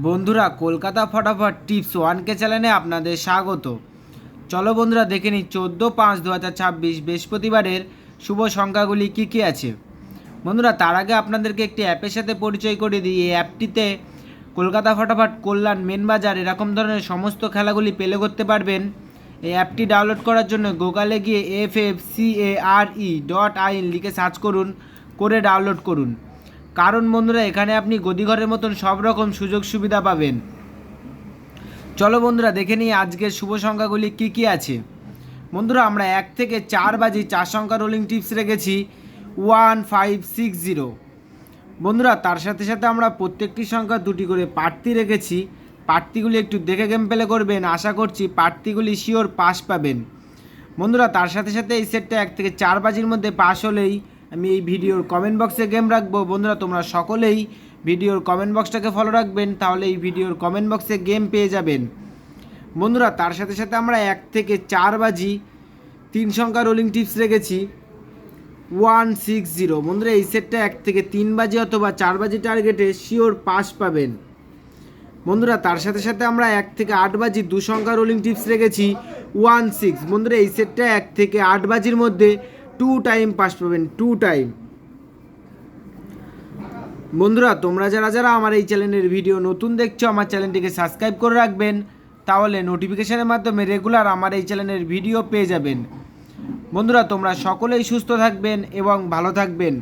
বন্ধুরা, কলকাতা ফটাফট tips 1K চ্যানেলে আপনাদের স্বাগত। চলো বন্ধুরা, দেখে নিই 14/5/2026 বৃহস্পতিবারের শুভ সংখ্যাগুলি কী কী আছে। বন্ধুরা, তার আগে আপনাদেরকে একটি অ্যাপের সাথে পরিচয় করে দিই। এই অ্যাপটিতে কলকাতা ফটাফট, কল্যাণ, মেন বাজার এরকম ধরনের সমস্ত খেলাগুলি প্লে করতে পারবেন। এই অ্যাপটি ডাউনলোড করার জন্য গুগলে গিয়ে FFCARE.in লিখে সার্চ করুন, করে ডাউনলোড করুন। কারণ বন্ধুরা, এখানে আপনি গদিঘরের মতন সব রকম সুযোগ সুবিধা পাবেন। চলো বন্ধুরা, দেখে নিই আজকের শুভ সংখ্যাগুলি কী কী আছে। বন্ধুরা, আমরা 1 থেকে 4 বাজি 4 সংখ্যা রোলিং টিপস রেখেছি 1560। বন্ধুরা, তার সাথে সাথে আমরা প্রত্যেকটি সংখ্যা দুটি করে প্রার্থী রেখেছি। প্রার্থীগুলি একটু দেখে গেম প্লে করবেন, আশা করছি প্রার্থীগুলি শিওর পাস পাবেন। বন্ধুরা, তার সাথে সাথে এই সেটটা 1 থেকে 4 বাজির মধ্যে পাস হলেই আমি এই ভিডিওর কমেন্ট বক্সে গেম রাখবো। বন্ধুরা, তোমরা সকলেই ভিডিওর কমেন্ট বক্সটাকে ফলো রাখবেন, তাহলে এই ভিডিওর কমেন্ট বক্সে গেম পেয়ে যাবেন। বন্ধুরা, তার সাথে সাথে আমরা 1 থেকে 4 বাজি 3 সংখ্যা রোলিং টিপস রেখেছি 160। বন্ধুরা, এই সেটটা 1 থেকে 3 বাজি অথবা 4 বাজি টার্গেটে শিওর পাস পাবেন। বন্ধুরা, তার সাথে সাথে আমরা 1 থেকে 8 বাজি 2 সংখ্যা রোলিং টিপস রেখেছি 16। বন্ধুরা, এই সেটটা 1 থেকে 8 বাজির মধ্যে 2 টাইম পাস পাবেন, 2 টাইম। বন্ধুরা, তোমরা যারা যারা আমার এই চ্যানেলের ভিডিও নতুন দেখছো, আমার চ্যানেলটিকে সাবস্ক্রাইব করে রাখবেন, তাহলে নোটিফিকেশনের মাধ্যমে রেগুলার আমার এই চ্যানেলের ভিডিও পেয়ে যাবেন। বন্ধুরা, তোমরা সকলেই সুস্থ থাকবেন এবং ভালো থাকবেন।